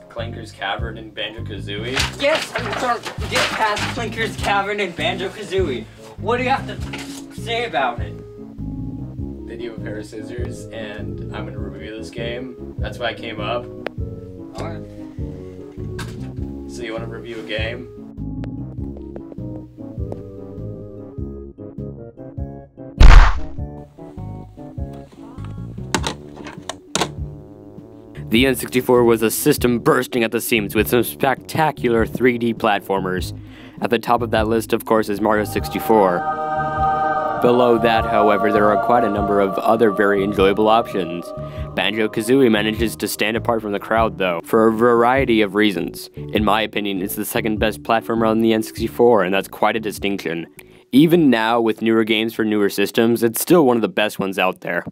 Clinker's Cavern in Banjo Kazooie? Yes, I'm trying to get past Clinker's Cavern in Banjo Kazooie. What do you have to say about it? Then you have a pair of scissors, and I'm gonna review this game. That's why I came up. Alright. So you wanna review a game? The N64 was a system bursting at the seams with some spectacular 3D platformers. At the top of that list, of course, is Mario 64. Below that, however, there are quite a number of other very enjoyable options. Banjo Kazooie manages to stand apart from the crowd, though, for a variety of reasons. In my opinion, it's the second best platformer on the N64, and that's quite a distinction. Even now, with newer games for newer systems, it's still one of the best ones out there.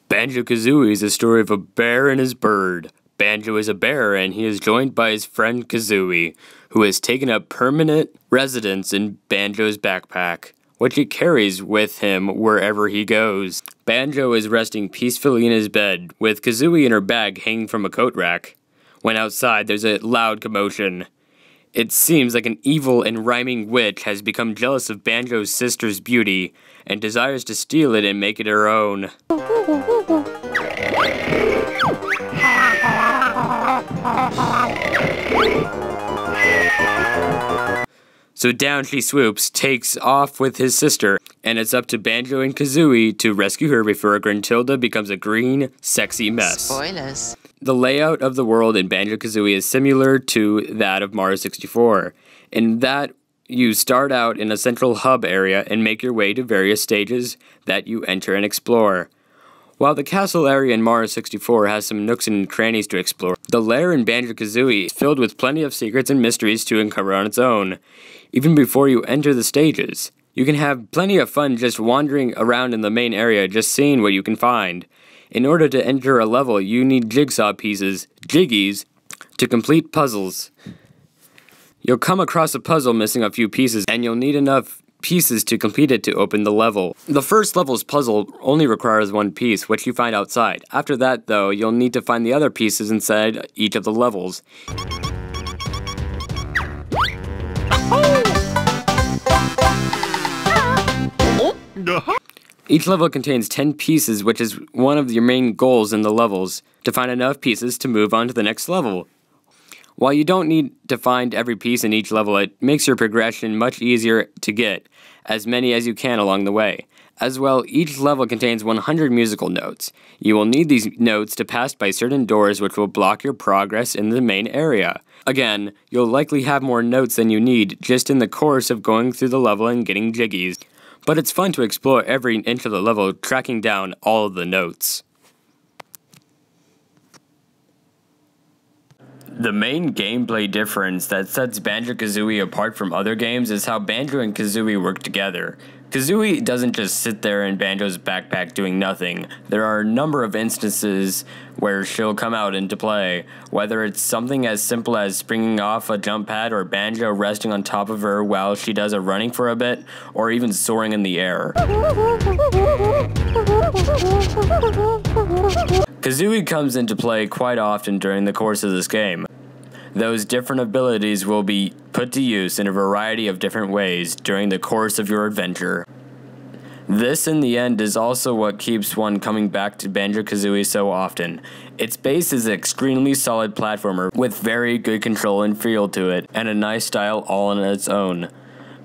Banjo Kazooie is a story of a bear and his bird. Banjo is a bear and he is joined by his friend Kazooie, who has taken up permanent residence in Banjo's backpack, which he carries with him wherever he goes. Banjo is resting peacefully in his bed, with Kazooie in her bag hanging from a coat rack. When outside, there's a loud commotion. It seems like an evil and rhyming witch has become jealous of Banjo's sister's beauty and desires to steal it and make it her own. So down she swoops, takes off with his sister, and it's up to Banjo and Kazooie to rescue her before Gruntilda becomes a green, sexy mess. Spoilers. The layout of the world in Banjo Kazooie is similar to that of Mario 64, in that you start out in a central hub area and make your way to various stages that you enter and explore. While the castle area in Mario 64 has some nooks and crannies to explore, the lair in Banjo Kazooie is filled with plenty of secrets and mysteries to uncover on its own. Even before you enter the stages, you can have plenty of fun just wandering around in the main area, just seeing what you can find. In order to enter a level, you need jigsaw pieces, jiggies, to complete puzzles. You'll come across a puzzle missing a few pieces, and you'll need enough pieces to complete it to open the level. The first level's puzzle only requires one piece, which you find outside. After that, though, you'll need to find the other pieces inside each of the levels. Each level contains 10 pieces, which is one of your main goals in the levels, to find enough pieces to move on to the next level. While you don't need to find every piece in each level, it makes your progression much easier to get as many as you can along the way. As well, each level contains 100 musical notes. You will need these notes to pass by certain doors which will block your progress in the main area. Again, you'll likely have more notes than you need just in the course of going through the level and getting jiggies. But it's fun to explore every inch of the level, tracking down all of the notes. The main gameplay difference that sets Banjo Kazooie apart from other games is how Banjo and Kazooie work together. Kazooie doesn't just sit there in Banjo's backpack doing nothing. There are a number of instances where she'll come out into play, whether it's something as simple as springing off a jump pad or Banjo resting on top of her while she does a running for a bit, or even soaring in the air. Kazooie comes into play quite often during the course of this game. Those different abilities will be put to use in a variety of different ways during the course of your adventure. This, in the end, is also what keeps one coming back to Banjo Kazooie so often. Its base is an extremely solid platformer with very good control and feel to it, and a nice style all on its own.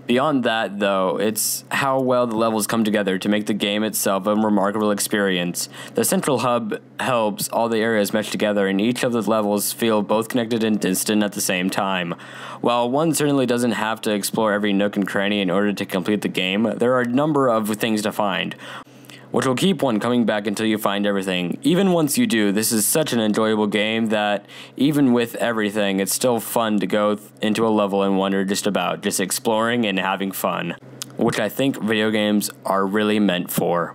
Beyond that, though, it's how well the levels come together to make the game itself a remarkable experience. The central hub helps all the areas mesh together, and each of the levels feel both connected and distant at the same time. While one certainly doesn't have to explore every nook and cranny in order to complete the game, there are a number of things to find, which will keep one coming back until you find everything. Even once you do, this is such an enjoyable game that even with everything, it's still fun to go into a level and wonder just exploring and having fun, which I think video games are really meant for.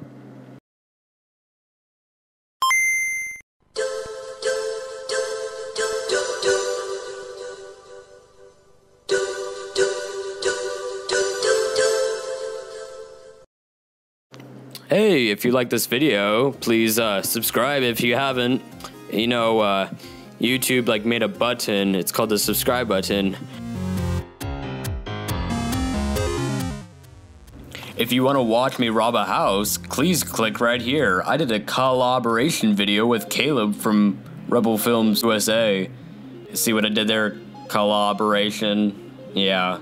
Hey, if you like this video, please subscribe if you haven't. You know, YouTube like made a button. It's called the subscribe button. If you want to watch me rob a house, please click right here. I did a collaboration video with Caleb from Rebel Films USA. See what I did there? Collaboration. Yeah.